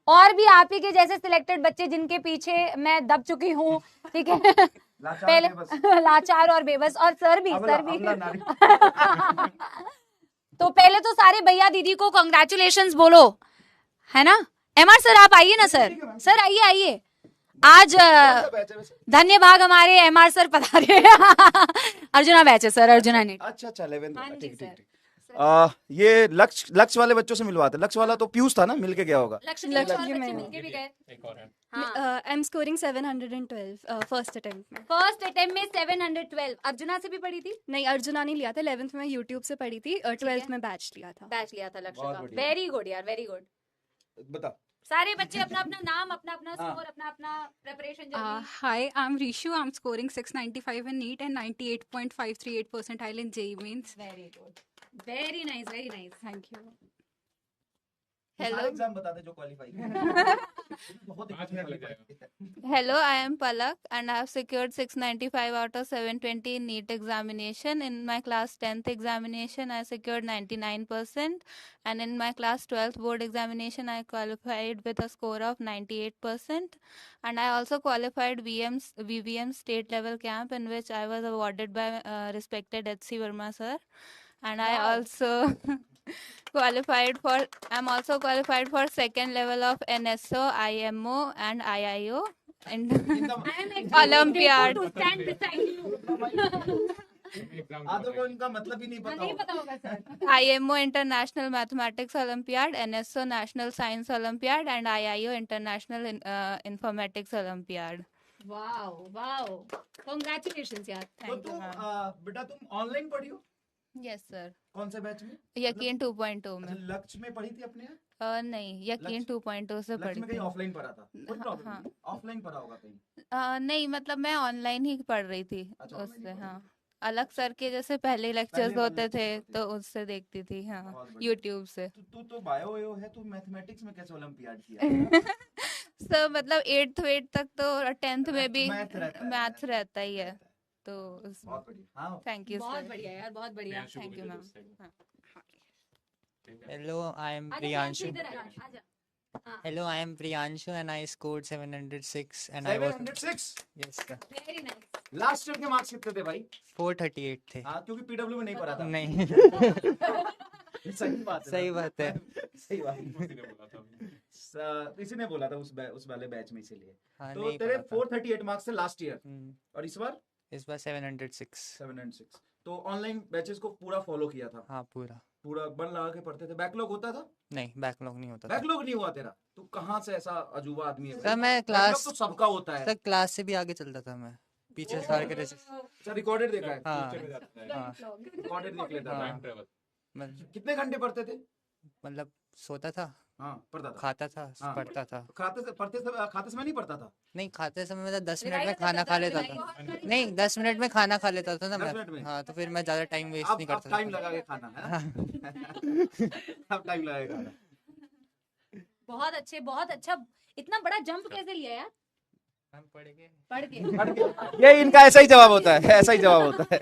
और भी आप ही के जैसे सिलेक्टेड बच्चे जिनके पीछे मैं दब चुकी हूँ, ठीक है। पहले लाचार और बेबस, और सर भी तो पहले तो सारे भैया दीदी को कांग्रेचुलेशंस बोलो, है ना। एमआर सर आप आइए ना सर, सर आइए आइए। आज धन्य भाग हमारे एमआर सर पधारे। अर्जुना बैच है सर, अर्जुना ने। अच्छा 11th, ठीक। ये लक्ष्य वाले बच्चों से मिलवाते। लक्ष्य वाला तो पीयूष था ना, मिलके गया होगा। लक्ष्य मिलके भी गए। I am scoring 712 first attempt में। फर्स्ट अटेम्प्ट में 712। अर्जुना से भी पढ़ी थी? नहीं, अर्जुना नहीं लिया था। 11th में यूट्यूब से पढ़ी थी और 12th में बैच लिया था। लक्ष्य का। वेरी गुड यार, वेरी गुड। बता सारे बच्चे अपना अपना नाम, अपना अपना स्कोर, अपना अपना preparation journey. Hi, I'm Rishu. I'm scoring 695 in NEET and 98.538 percentile in JEE Mains. Very good, very nice, very nice. Thank you. Hello exam बता दे जो qualify. Hello, I am Palak and I have secured 695 out of 720 in NEET examination. In my class 10th examination, I secured 99%, and in my class 12th board examination, I qualified with a score of 98%. And I also qualified VVM state level camp, in which I was awarded by respected HC Verma sir. And I also I'm also qualified for second level of NSO, IMO and IIO and Olympiad. आधों को इनका मतलब ही नहीं पता होगा sir. IMO International Mathematics Olympiad, NSO National Science Olympiad and IIO International Informatics Olympiad. Wow wow, congratulations यार। तो तुम बेटा तुम ऑनलाइन पढ़ी हो? Yes sir. कौन से बैच में? यकीन 2.0 में। लक्ष्य में पढ़ी थी अपने यहाँ? नहीं, यकीन 2.0 से पढ़ी थी। कहीं ऑफलाइन पढ़ा था? हाँ, ऑफलाइन पढ़ा होगा कहीं? नहीं, मतलब मैं ऑनलाइन ही पढ़ रही थी उससे। हाँ, अलग सर के जैसे पहले लेक्चर्स होते थे तो उससे देखती थी। हाँ, यूट्यूब से। तू तो बायो है, तू मैथमेटिक्स में कैसे ओलंपियाड किया? सर मतलब 8th तक तो 10th में भी मैथ्स रहता ही है तो बहुत बढ़िया। हाँ, थैंक यू। बहुत बढ़िया यार, बहुत बढ़िया। Thank you ma'am. Hello, I am Priyanshu. Hello, I am Priyanshu and I scored 706 and 706? Yes sir. Very nice. Last year के मार्क्स कितने थे भाई? 438 थे। हाँ, क्योंकि पीडब्ल्यू में नहीं पढ़ा था। नहीं। सही बात है। सही बात है। सही बात। इसी ने बोला था उस वाले बैच में, इसीलिए। हाँ, तो तेरे 438 मार्क्स थे लास्ट ईयर, और इस बार 706। तो ऑनलाइन बैचेस को पूरा फॉलो किया था? हाँ, पूरा बन लगा के पढ़ते थे। बैकलॉग होता था? नहीं, बैकलॉग नहीं होता। बैकलॉग नहीं हुआ तेरा? तू कहाँ से ऐसा अजूबा आदमी है? सर मैं क्लास तो सबका होता है। सर क्लास से भी आगे चलता था मैं, पीछे सार के अच्छा, रिकॉर्डेड देखा है? हाँ, रिकॉर्डेड देख लेता था। कितने घंटे पढ़ते थे? मतलब सोता था, हाँ, पढ़ता था, खाता था, पढ़ता था। खाते समय नहीं पढ़ता था? नहीं, खाते समय मतलब 10 मिनट में खाना खा लेता था। नहीं, 10 मिनट में खाना खा लेता था ना मैं। हाँ, तो फिर मैं ज्यादा टाइम वेस्ट नहीं करता था। टाइम लगा के खाना है ना? अब टाइम लगेगा खाना। बहुत अच्छे, बहुत अच्छा। इतना बड़ा जंप कैसे लिया यार? हम पढ़ के। ये इनका ऐसा ही जवाब होता है, ऐसा ही जवाब होता है।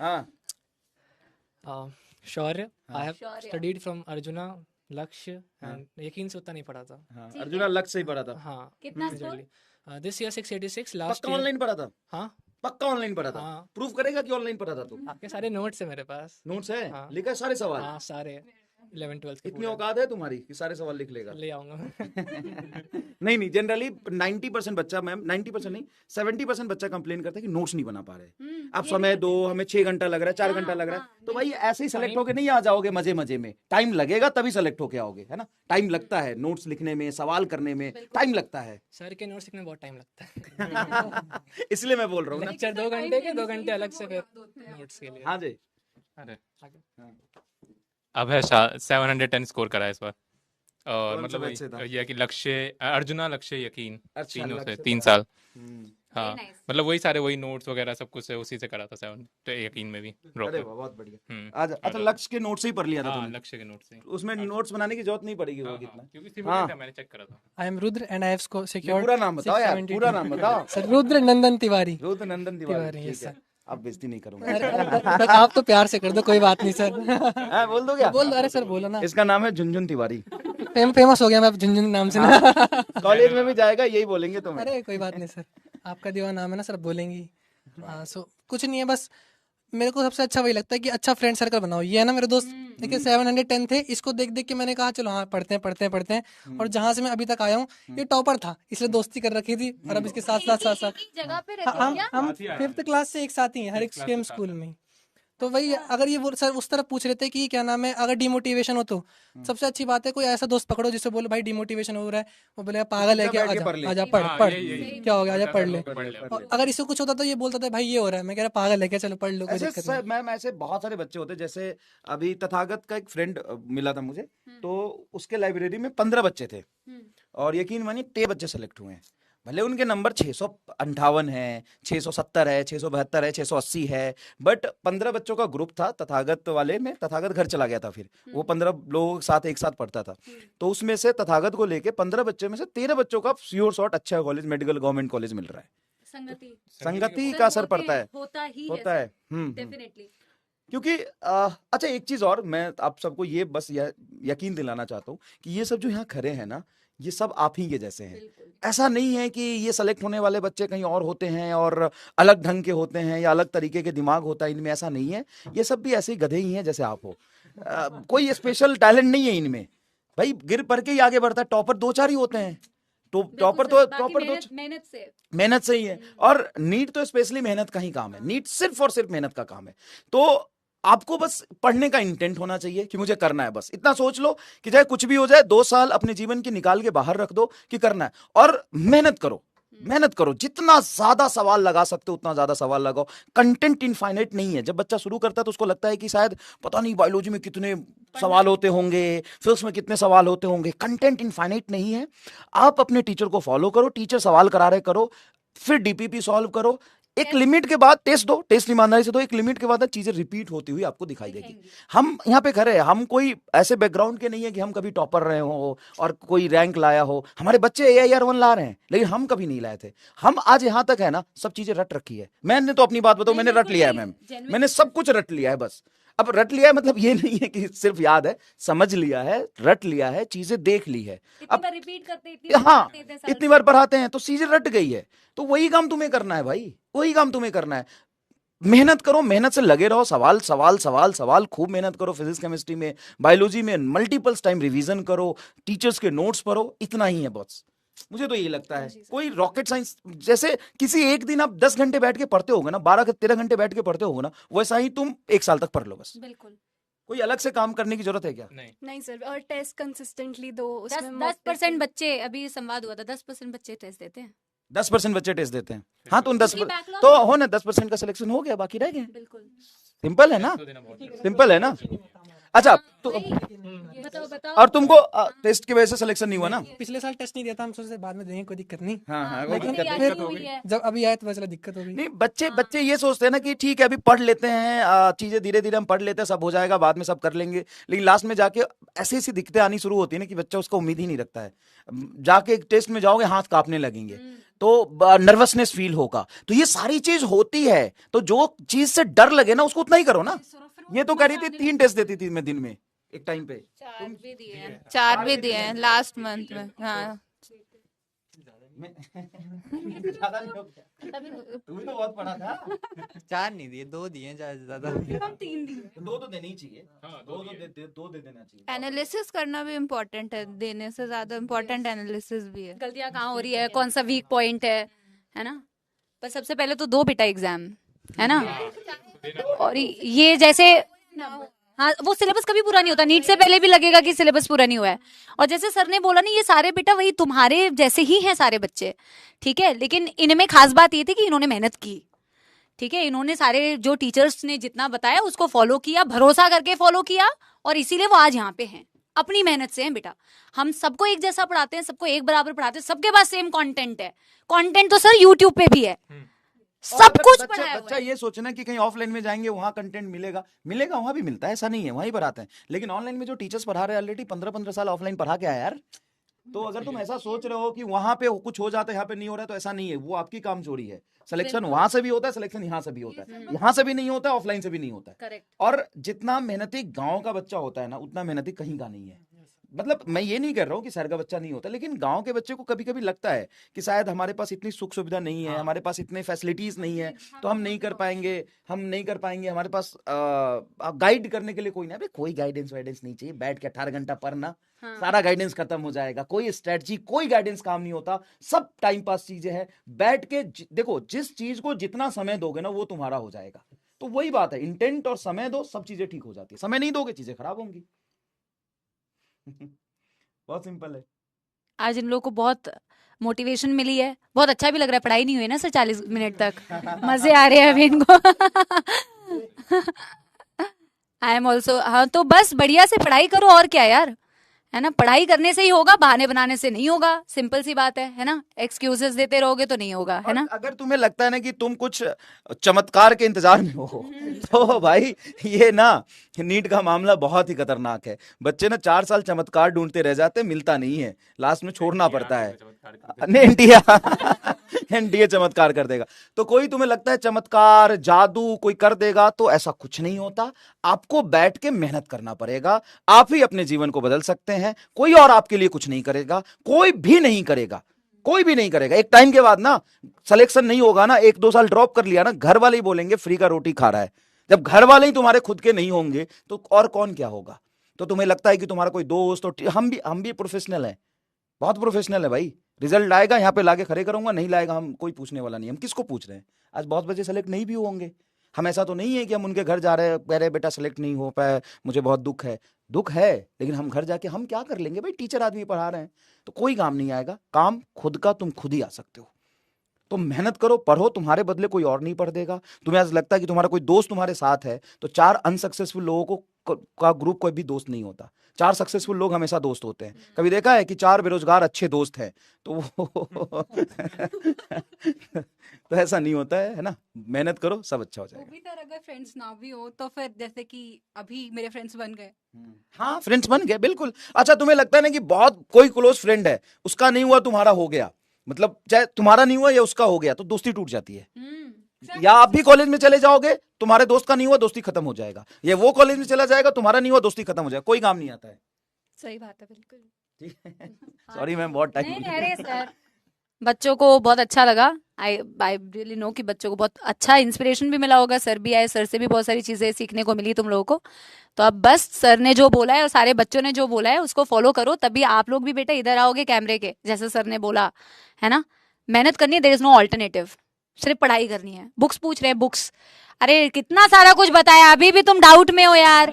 हाँ, शौर्य। I have studied from Arjuna, लक्ष्य एंड यकीन से उतना नहीं पढ़ा था। हाँ, अर्जुना लक्ष्य से ही पढ़ा था। हाँ, कितना स्कोर? This year 686। लास्ट पक्का ऑनलाइन पढ़ा था? हाँ, पक्का ऑनलाइन पढ़ा था? हाँ। प्रूफ करेगा कि ऑनलाइन पढ़ा था तू? आपके सारे नोट्स है मेरे पास। नोट्स है? हाँ। लिखा है सारे सवाल? हाँ, सारे 11th-12th के। इतनी औकात है तुम्हारी कि सारे सवाल लिख लेगा? ले आऊंगा। नहीं, जनरली 90% बच्चा, मैम 90% नहीं, 70% बच्चा कंप्लेन करता है कि नोट्स नहीं बना पा रहे। अब समय दो, हमें 6 घंटा लग रहा है, 4 घंटा लग रहा है। तो भाई ऐसे ही सेलेक्ट होके नहीं आ जाओगे मजे मजे में। टाइम लगेगा तभी सेलेक्ट होके आओगे, है ना? टाइम लगता है नोट्स लिखने में, सवाल करने में टाइम लगता है। सर के नोट्स लिखने में बहुत टाइम लगता है। इसलिए मैं बोल रहा हूँ ना। लेक्चर 2 घंटे के, 2 घंटे अलग से फिर नोट्स के लिए। हाँ जी। अरे अब है 710 स्कोर करा है इस बार। और मतलब ये कि लक्ष्य, अर्जुना, लक्ष्य, यकीन, तीनों से 3 साल। हाँ, मतलब वही सारे वही नोट्स वगैरह सब कुछ है, उसी से करा था 7 तो यकीन में भी। अरे बहुत बढ़िया। अच्छा, लक्ष्य के नोट्स से ही पढ़ लिया था तुमने? लक्ष्य के नोट्स से। उसमें नोट्स बनाने की जरूरत नहीं पड़ेगी वो कितना, क्योंकि सिमुलेट है, मैंने चेक करा था। I am Rudra and I have secured. पूरा नाम बताओ यार, पूरा नाम बताओ। सर रुद्र नंदन तिवारी। रुद्र नंदन तिवारी, यस सर। अब बेइज्जती नहीं करूंगा। आप तो प्यार से कर दो, कोई बात नहीं सर। बोल दो क्या? बोल दो। अरे सर बोलो ना। इसका नाम है झुनझुन तिवारी। फेमस हो गया मैं अब झुनझुन नाम से ना। कॉलेज में भी जाएगा यही बोलेंगे तुम्हें। अरे कोई बात नहीं सर, आपका दीवाना नाम है ना सर, बोलेंगी। हाँ सो कुछ नहीं है, बस मेरे को सबसे अच्छा वही लगता है कि अच्छा फ्रेंड सर्कल बनाओ। ये है ना मेरे दोस्त देखिए 710 थे, इसको देख देख के मैंने कहा चलो हाँ पढ़ते हैं। और जहाँ से मैं अभी तक आया हूँ ये टॉपर था, इसलिए दोस्ती कर रखी थी, और अब इसके साथ साथ जगह पे रहते हैं क्या? हम 5th क्लास से एक साथ ही हैं, हर एक सेम स्कूल में। तो वही अगर ये सर उस तरह पूछ रहे थे कि क्या नाम है, अगर डिमोटिवेशन हो तो सबसे अच्छी बात है कोई ऐसा दोस्त पकड़ो जिससे बोलो भाई डिमोटिवेशन हो रहा है, वो बोलेगा पागल है क्या, आजा पढ़ क्या हो गया, आजा पढ़ ले। और अगर इसको कुछ होता तो ये बोलता था भाई ये हो रहा है, मैं कह रहा पागल है क्या, चलो पढ़ लो, कोई दिक्कत नहीं। मैम ऐसे बहुत सारे बच्चे होते हैं, जैसे अभी तथागत का एक फ्रेंड मिला था मुझे, तो उसके लाइब्रेरी में 15 बच्चे थे, और यकीन मानिए 13 बच्चे सेलेक्ट हुए हैं। भले उनके नंबर 658 है, 670 है, 672 है, 680 है, बट 15 बच्चों का ग्रुप था तथागत वाले में। तथागत घर चला गया था, फिर वो 15 लोगों के साथ एक साथ पढ़ता था, तो उसमें से तथागत को लेके 15 बच्चों में से 13 बच्चों का श्योर शॉट अच्छा कॉलेज, मेडिकल गवर्नमेंट कॉलेज मिल रहा है। संगति का असर पड़ता है, होता है। डेफिनेटली। क्योंकि अच्छा एक चीज और मैं आप सबको ये बस यकीन दिलाना चाहता हूँ कि ये सब जो यहाँ खड़े हैं ना, ये सब आप ही के जैसे हैं। ऐसा नहीं है कि ये सेलेक्ट होने वाले बच्चे कहीं और होते हैं और अलग ढंग के होते हैं या अलग तरीके के दिमाग होता है इनमें, ऐसा नहीं है। ये सब भी ऐसे ही गधे ही हैं जैसे आप हो। कोई स्पेशल टैलेंट नहीं है इनमें भाई, गिर पड़ के ही आगे बढ़ता है। टॉपर 2-4 ही होते हैं, तो टॉपर तो मेहनत से ही है। और नीट तो स्पेशली मेहनत का ही काम है, नीट सिर्फ और सिर्फ मेहनत का काम है। तो आपको बस पढ़ने का इंटेंट होना चाहिए कि मुझे करना है, बस इतना सोच लो कि चाहे कुछ भी हो जाए, 2 साल अपने जीवन की निकाल के बाहर रख दो कि करना है, और मेहनत करो, जितना ज्यादा सवाल लगा सकते हो उतना ज्यादा सवाल लगाओ। कंटेंट इनफाइनाइट नहीं है। जब बच्चा शुरू करता है तो उसको लगता है कि शायद पता नहीं बायोलॉजी में कितने सवाल होते होंगे, फिजिक्स में कितने सवाल होते होंगे। कंटेंट इनफाइनाइट नहीं है। आप अपने टीचर को फॉलो करो, टीचर सवाल करा रहे करो, फिर डीपीपी सॉल्व करो। एक लिमिट के बाद टेस्ट दो, टेस्ट ईमानदारी से दो। एक लिमिट के बाद चीजें रिपीट होती हुई आपको दिखाई देगी। हम यहाँ पे खड़े हैं, हम कोई ऐसे बैकग्राउंड के नहीं है कि हम कभी टॉपर रहे हो और कोई रैंक लाया हो। हमारे बच्चे AIR1 ला रहे हैं, लेकिन हम कभी नहीं लाए थे। हम आज यहाँ तक है ना, सब चीजें रट रखी है। मैंने तो अपनी बात बताऊं, मैंने रट लिया है मैम, मैंने सब कुछ रट लिया है। बस अब रट लिया है मतलब ये नहीं है कि सिर्फ याद है, समझ लिया है, रट लिया है, चीजें देख ली है। अब रिपीट करते, इतनी बार पढ़ाते हैं तो चीजें रट गई है। तो वही काम तुम्हें करना है भाई, वही काम तुम्हें करना है। मेहनत करो, मेहनत से लगे रहो, सवाल खूब मेहनत करो। फिजिक्स केमिस्ट्री में, बायोलॉजी में मल्टीपल्स टाइम रिवीजन करो, टीचर्स के नोट्स पढ़ो, इतना ही है बस। मुझे तो यही लगता है। कोई रॉकेट साइंस, जैसे किसी एक दिन आप 10 घंटे बैठ के पढ़ते होगे ना, 12-13 घंटे बैठ के पढ़ते होगे ना, वैसा ही तुम 1 साल तक पढ़ लो बस। बिल्कुल। कोई अलग से काम करने की जरूरत है क्या? नहीं सर, और टेस्ट कंसिस्टेंटली दो। 10% बच्चे, अभी संवाद हुआ था, 10% बच्चे टेस्ट देते हैं। 10% बच्चे टेस्ट देते हैं। हाँ तो उन 10 तो हो ना, 10% का सिलेक्शन हो गया, बाकी रह गए। बिल्कुल सिंपल है ना, सिंपल है ना। अच्छा तो बताओ। और तुमको टेस्ट की वजह से सिलेक्शन नहीं हुआ ना? पिछले साल टेस्ट नहीं दिया था, हम सोचे बाद में देंगे, कोई दिक्कत नहीं। हाँ, लेकिन दिक्कत होगी। जब अभी आए तो चला दिक्कत हो गई। नहीं, बच्चे ये सोचते हैं ना कि ठीक है अभी पढ़ लेते हैं, चीजें धीरे धीरे हम पढ़ लेते हैं, सब हो जाएगा, बाद में सब कर लेंगे। लेकिन लास्ट में जाके ऐसी ऐसी दिक्कतें आनी शुरू होती है ना कि बच्चा उसका उम्मीद ही नहीं रखता है। जाके टेस्ट में जाओगे, हाथ कांपने लगेंगे, तो नर्वसनेस फील होगा। तो ये सारी चीज होती है। तो जो चीज से डर लगे ना, उसको उतना ही करो ना। ये तो कह रही थी 3 टेस्ट देती थी मैं दिन में एक टाइम पे। 4 भी दिए हैं लास्ट मंथ में। हाँ ज्यादा नहीं हो गया? तू भी तो बहुत पढ़ा था। 4 नहीं दिए, 2 दिए ज्यादा। 2 तो देने ही चाहिए। 2 दे देना चाहिए। एनालिसिस करना भी इम्पोर्टेंट है, देने से ज्यादा इम्पोर्टेंट एनालिसिस भी है। गलतियां कहाँ हो रही है, कौन सा वीक पॉइंट है ना। पर सबसे पहले तो दो बेटा एग्जाम, है ना। और ये जैसे हाँ, वो सिलेबस कभी पूरा नहीं होता। नीट से पहले भी लगेगा कि सिलेबस पूरा नहीं हुआ है। और जैसे सर ने बोला ना, ये सारे बेटा वही तुम्हारे जैसे ही हैं सारे बच्चे, ठीक है। लेकिन इनमें खास बात ये थी कि इन्होंने मेहनत की, ठीक है। इन्होंने सारे जो टीचर्स ने जितना बताया उसको फॉलो किया, भरोसा करके फॉलो किया, और इसीलिए वो आज यहाँ पे हैं। अपनी मेहनत से हैं बेटा। हम सबको एक जैसा पढ़ाते हैं, सबको एक बराबर पढ़ाते हैं, सबके पास सेम कंटेंट है। कंटेंट तो सर यूट्यूब पे भी है, सब कुछ पढ़ाया हुआ बच्चा है। ये सोचना कि कहीं ऑफलाइन में जाएंगे वहां कंटेंट मिलेगा, वहां भी मिलता है, ऐसा नहीं है, वहीं पढ़ाते हैं। लेकिन ऑनलाइन में जो टीचर्स पढ़ा रहे हैं ऑलरेडी 15-15 साल ऑफलाइन पढ़ा के आया यार। तो अगर तुम ऐसा सोच रहे हो कि वहां पे कुछ हो जाता है, यहाँ पे नहीं हो रहा है, तो ऐसा नहीं है। वो आपकी कामचोरी है। सिलेक्शन वहां से भी होता है, सिलेक्शन यहाँ से भी होता है। यहाँ से भी नहीं होता है, ऑफलाइन से भी नहीं होता है। करेक्ट। और जितना मेहनती गांव का बच्चा होता है ना, उतना मेहनती कहीं का नहीं है। मतलब मैं ये नहीं कर रहा हूँ कि शहर का बच्चा नहीं होता, लेकिन गांव के बच्चे को कभी कभी लगता है कि शायद हमारे पास इतनी सुख सुविधा नहीं है, हमारे पास इतने फैसिलिटीज नहीं है, तो हम नहीं कर पाएंगे, हमारे पास गाइड करने के लिए कोई नहीं। अबे कोई गाइडेंस वाइडेंस नहीं चाहिए, बैठ के 18 घंटा पढ़ना, सारा गाइडेंस खत्म हो जाएगा। कोई स्ट्रेटजी, कोई गाइडेंस काम नहीं होता, सब टाइम पास चीजें हैं। बैठ के देखो, जिस चीज को जितना समय दोगे ना वो तुम्हारा हो जाएगा। तो वही बात है, इंटेंट और समय दो, सब चीजें ठीक हो जाती है। समय नहीं दोगे, चीजें खराब होंगी। बहुत सिंपल है। आज इन लोगों को बहुत मोटिवेशन मिली है, बहुत अच्छा भी लग रहा है। पढ़ाई नहीं हुई ना सर 40 मिनट तक, मजे आ रहे हैं अभी इनको। आई एम ऑल्सो, हाँ तो बस बढ़िया से पढ़ाई करो, और क्या यार, है ना। पढ़ाई करने से ही होगा, बहाने बनाने से नहीं होगा, सिंपल सी बात है ना। एक्सक्यूजेस देते रहोगे तो नहीं होगा, है ना। अगर तुम्हें लगता है ना कि तुम कुछ चमत्कार के इंतजार में हो तो भाई ये ना नीट का मामला बहुत ही खतरनाक है। बच्चे ना 4 साल चमत्कार ढूंढते रह जाते, मिलता नहीं है, लास्ट में छोड़ना पड़ता है। नहीं, एनडीए चमत्कार कर देगा। तो कोई तुम्हें लगता है चमत्कार जादू कोई कर देगा, तो ऐसा कुछ नहीं होता। आपको बैठ के मेहनत करना पड़ेगा, आप ही अपने जीवन को बदल सकते हैं। कोई और आपके लिए कुछ नहीं करेगा, कोई भी नहीं करेगा, कोई भी नहीं करेगा। एक टाइम के बाद ना सिलेक्शन नहीं होगा ना, 1-2 साल ड्रॉप कर लिया ना, घर वाले ही बोलेंगे फ्री का रोटी खा रहा है। जब घर वाले ही तुम्हारे खुद के नहीं होंगे तो और कौन क्या होगा। तो तुम्हें लगता है कि तुम्हारा कोई दोस्त, तो हम भी प्रोफेशनल हैं, बहुत प्रोफेशनल है भाई। रिजल्ट आएगा, यहाँ पे लाके खड़े करूंगा, नहीं लाएगा हम कोई पूछने वाला नहीं। हम किसको पूछ रहे हैं? आज बहुत बच्चे सेलेक्ट नहीं भी होंगे, हम ऐसा तो नहीं है कि हम उनके घर जा रहे हैं, कह रहे बेटा सेलेक्ट नहीं हो पाया, मुझे बहुत दुख है। दुख है, लेकिन हम घर जाके हम क्या कर लेंगे भाई, टीचर आदमी पढ़ा रहे हैं, तो कोई काम नहीं आएगा। काम खुद का तुम खुद ही आ सकते हो। तो मेहनत करो, पढ़ो, तुम्हारे बदले कोई और नहीं पढ़ देगा। तुम्हें आज लगता है कि तुम्हारा कोई दोस्त तुम्हारे साथ है, तो 4 अनसक्सेसफुल लोगों का ग्रुप कोई भी दोस्त नहीं होता। 4 सक्सेसफुल लोग हमेशा दोस्त होते हैं। कभी देखा है कि 4 बेरोजगार अच्छे दोस्त हैं? तो तो ऐसा नहीं होता है ना। मेहनत करो, सब अच्छा हो वो जाएगा। भी तर अगर फ्रेंड्स ना भी हो तो फिर जैसे कि अभी मेरे फ्रेंड्स बन गए। हाँ, फ्रेंड्स बन गए, बिल्कुल। अच्छा, तुम्हें लगता है ना कि बहुत कोई क्लोज फ्रेंड है, उसका नहीं हुआ तुम्हारा हो गया, मतलब चाहे तुम्हारा नहीं हुआ या उसका हो गया, तो दोस्ती टूट जाती है। या आप भी कॉलेज में चले जाओगे, तुम्हारे दोस्त का नहीं हुआ, दोस्ती खत्म हो जाएगा। या वो कॉलेज में चला जाएगा, तुम्हारा नहीं हुआ, दोस्ती खत्म हो जाएगा। कोई काम नहीं आता है। सही बात है, बिल्कुल। ठीक है, सॉरी मैम, बहुत टाइम। नहीं, अरे सर, बच्चों को बहुत अच्छा लगा। आई रियली नो कि बच्चों को बहुत अच्छा इंस्पिरेशन भी मिला होगा। सर भी आए, सर से भी बहुत सारी चीजें सीखने को मिली तुम लोगों को। तो अब बस सर ने जो बोला है और सारे बच्चों ने जो बोला है उसको फॉलो करो, तभी आप लोग भी बेटा इधर आओगे कैमरे के, जैसे सर ने बोला, है ना। मेहनत करनी है, देयर इज नो ऑल्टरनेटिव। सिर्फ पढ़ाई करनी है। बुक्स पूछ रहे हैं, बुक्स, अरे कितना सारा कुछ बताया, अभी भी तुम डाउट में हो यार,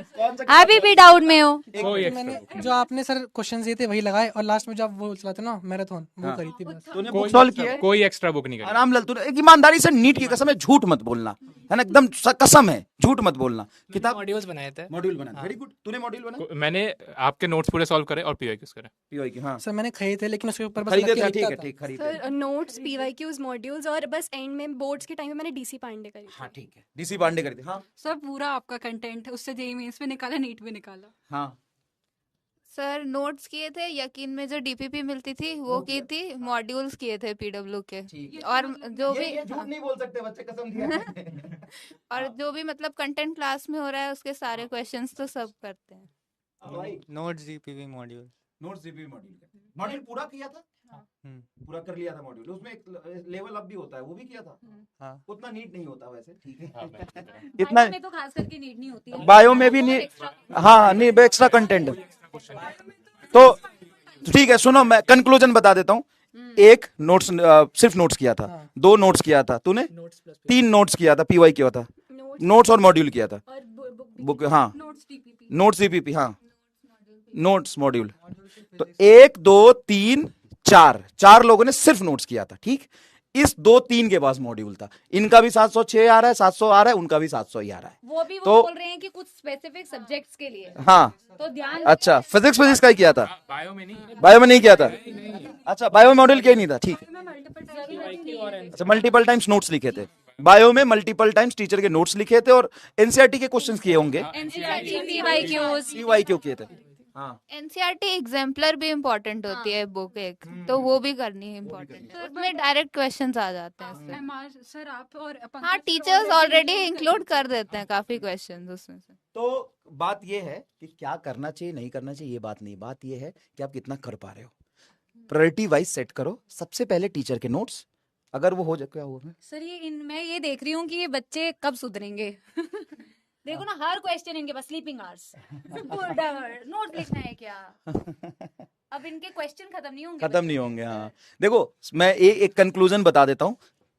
अभी भी डाउट में हो। मैंने जो आपने सर क्वेश्चन दिए थे वही लगाए, और लास्ट में जब वो चलाते ना मैराथन, वो करी थी बस। तूने बुक सॉल्व किया है? कोई एक्स्ट्रा बुक नहीं करी। आराम लल, तूने एक ईमानदारी से, नीट की कसम है, झूठ मत बोलना, है ना, एकदम कसम है, झूठ मत बोलना। किताब मॉड्यूल्स बनाए थे। मॉड्यूल बना, वेरी गुड। तूने मॉड्यूल बना? मैंने आपके नोट्स पूरे सॉल्व करे और पीवाईक्यूज करे। पीवाई की, हाँ सर मैंने खरीदे थे, लेकिन उसके ऊपर बस खरीदे लग के थे, लिखता ठीक है, था। ठीक, खरीदे। सर नोट्स, पीवाईक्यूज, मॉड्यूल्स, और बस एंड में बोर्ड्स के टाइम में मैंने डीसी पांडे करी थी। हाँ ठीक है, डीसी पांडे कर दी। हाँ सर पूरा आपका कंटेंट उससे जेईई मेंस में निकाला, नीट में निकाला। हाँ, सर नोट्स किए थे, यकीन में जो डीपीपी मिलती थी वो की थी, मॉड्यूल्स किए थे पीडब्ल्यू के, ठीक है। और जो भी ये झूठ नहीं बोल सकते बच्चे, कसम दिया। और जो भी मतलब कंटेंट क्लास में हो रहा है उसके सारे क्वेश्चंस तो सब करते हैं। भाई notes GPV module. Notes GP module पूरा किया था? पूरा कर लिया था मॉड्यूल। उसमें एक लेवल अप भी होता है, वो भी किया था। हाँ। उतना नीट नहीं होता वैसे, ठीक है। इतना इतना में तो खास करके नीड नहीं होती है। बायो में भी नहीं, हाँ नहीं, एक्स्ट्रा कंटेंट। तो ठीक है, सुनो मैं कंक्लूजन बता देता हूँ। एक नोट्स, सिर्फ नोट्स किया था, 2 नोट्स किया था तूने, 3 नोट्स किया था, पीवाई किया था, नोट्स और मॉड्यूल किया था, और बुक, हाँ, नोट्स डीपीपी। नोट्स जीपीपी, हाँ, नोट्स मॉड्यूल। तो 1 2 3 4 लोगों ने सिर्फ नोट्स किया था, ठीक। इस 2-3 के पास मॉड्यूल था। इनका भी 706 आ रहा है, 700 आ रहा है, उनका भी 700 ही आ रहा है। वो भी वो तो- बोल रहे हैं कि कुछ स्पेसिफिक सब्जेक्ट्स के लिए, हाँ, तो ध्यान अच्छा, फिजिक्स का ही किया था, बायो में नहीं। बायो में नहीं किया था। अच्छा, बायो मॉड्यूल किया ही नहीं था, ठीक है। अच्छा, मल्टीपल टाइम्स नोट्स लिखे थे बायो में, मल्टीपल टाइम्स टीचर के नोट्स लिखे थे, और एनसीईआरटी के क्वेश्चंस किए होंगे, एनसीईआरटी, पीवाईक्यूज, पीवाई क्यों किए थे। हाँ, एनसीईआरटी एग्जाम्पलर भी इम्पोर्टेंट होती है बुक एक, तो वो भी करनी है इम्पोर्टेंट, उसमें डायरेक्ट क्वेश्चंस आ जाते हैं उससे। एमआर सर आप और पंकज हाँ, sir teachers already already include include कर देते हैं काफी क्वेश्चंस उसमें से। तो बात ये है कि क्या करना चाहिए नहीं करना चाहिए, ये बात नहीं, बात ये है कि आप कितना कर पा रहे हो। प्रायोरिटी वाइज सेट करो। सबसे पहले टीचर के नोट्स, अगर वो हो जाए, क्या हुआ मैं सर ये मैं ये देख रही हूँ कि ये बच्चे कब सुधरेंगे। देखो ना, हर क्वेश्चन इनके पास स्लीपिंग आवर्स, नोट लिखना है क्या? अब इनके क्वेश्चन खत्म नहीं होंगे। खत्म नहीं होंगे। हाँ देखो, मैं एक कंक्लूजन बता देता हूँ।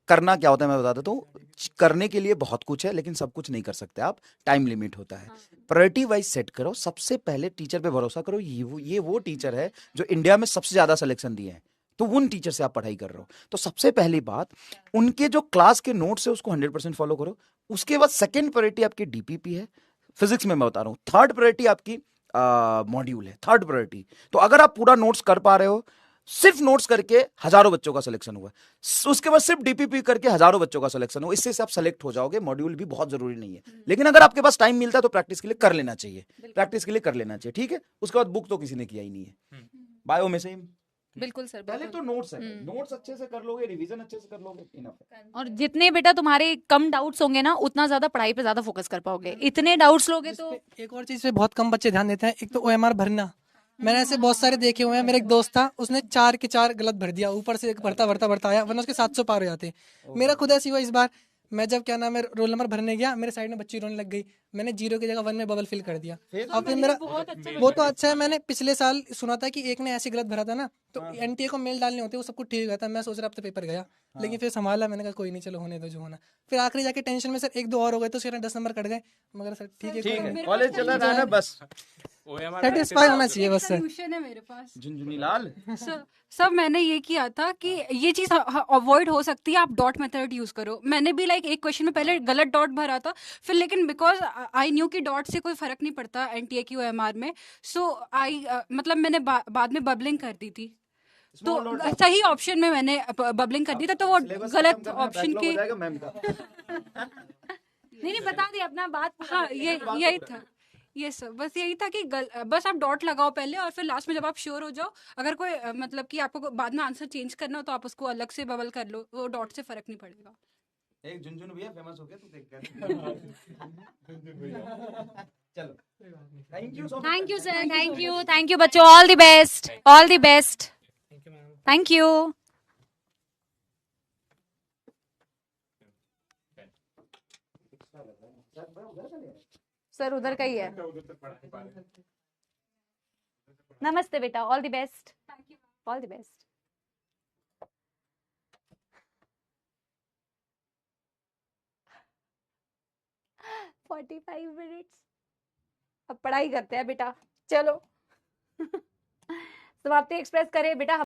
करना क्या होता है मैं बता देता हूँ। करने के लिए बहुत कुछ है, लेकिन सब कुछ नहीं कर सकते आप, टाइम लिमिट होता है। प्रायोरिटी वाइज सेट करो। सबसे पहले टीचर पे भरोसा करो। ये वो टीचर है जो इंडिया में सबसे ज्यादा सिलेक्शन दिए हैं, तो उन टीचर से आप पढ़ाई कर रहे हो। तो सबसे पहली बात, उनके जो क्लास के नोट्स है उसको 100% फॉलो करो। उसके बाद सेकंड प्रायोरिटी आपकी डीपीपी है, फिजिक्स में मैं बता रहा हूँ। थर्ड प्रायोरिटी आपकी मॉड्यूल है, थर्ड प्रायोरिटी। तो अगर आप पूरा नोट्स कर पा रहे हो, सिर्फ नोट्स करके हजारों बच्चों का सिलेक्शन हुआ, उसके बाद सिर्फ डीपीपी करके हजारों बच्चों का सिलेक्शन हुआ, इससे से आप सेलेक्ट हो जाओगे। मॉड्यूल भी बहुत जरूरी नहीं है, लेकिन अगर आपके पास टाइम मिलता है तो प्रैक्टिस के लिए कर लेना चाहिए, प्रैक्टिस के लिए कर लेना चाहिए, ठीक है। उसके बाद बुक तो किसी ने किया ही नहीं है। बायो में सेम, बिल्कुल सर, पहले तो नोट्स है, नोट्स अच्छे से कर लोगे, रिवीजन अच्छे से कर लोगे, इनफ है। और जितने बेटा तुम्हारे कम डाउट्स होंगे ना, उतना ज्यादा पढ़ाई पे ज्यादा फोकस कर पाओगे। इतने डाउट्स लोगे तो एक और चीज पे बहुत कम बच्चे ध्यान देते हैं, एक तो OMR भरना। मैंने ऐसे बहुत सारे देखे हुए हैं। मेरे एक दोस्त था, उसने 4 के 4 गलत भर दिया, ऊपर से एक भरता आया, वरना उसके 700 पार हो जाते। मेरा खुद ऐसी हुआ इस बार। मैं जब क्या नाम है रोल नंबर भरने गया, मेरे साइड में बच्ची रोने लग गई, मैंने 0 की जगह 1 में बबल फिल कर दिया। अब फिर मेरा वो तो अच्छा है, मैंने पिछले साल सुना था कि एक ने ऐसे गलत भरा था ना, तो NTA को मेल डालने होते, वो सब कुछ ठीक गया था। मैं सोच रहा अब तो पेपर गया, लेकिन फिर संभाला, मैंने कहा कोई नहीं, चलो होने दो जो होना। फिर आखिरी जाके टेंशन में सर 1-2 और हो गए तो फिर 10 नंबर कट गए, मगर सर ठीक है, कॉलेज चला रहा है बस, सेटिस्फाई होना चाहिए बस सर। सोल्यूशन है मेरे पास। झुनझुनी लाल। सब मैंने ये किया था कि ये चीज अवॉइड हो सकती है, आप डॉट मेथड यूज करो। मैंने भी लाइक एक क्वेश्चन में पहले गलत डॉट भरा था, फिर लेकिन बिकॉज आई न्यू कि डॉट से कोई फर्क नहीं पड़ता NTA की OMR में, सो आई मतलब मैंने बाद में बबलिंग कर दी थी। तो सही ऑप्शन में मैंने बबलिंग कर दी था, तो वो गलत ऑप्शन के नहीं बता दिया अपना बात। हाँ यही था, ये सब बस यही था कि बस आप डॉट लगाओ पहले, और फिर लास्ट में जब आप श्योर हो जाओ, अगर कोई मतलब कि आपको बाद में आंसर चेंज करना हो तो आप उसको अलग से बबल कर लो, वो डॉट से फर्क नहीं पड़ेगा। एक झुनझुन भैया फेमस हो गया, तू देख कर। चलो, thank you sir, thank you बच्चों, all the best, all the best, thank you. Sir उधर का ही है। नमस्ते बेटा, all the best, all the best. Forty 45 minutes अब पढ़ाई करते हैं बेटा, चलो। समाप्ति एक्सप्रेस करे बेटा।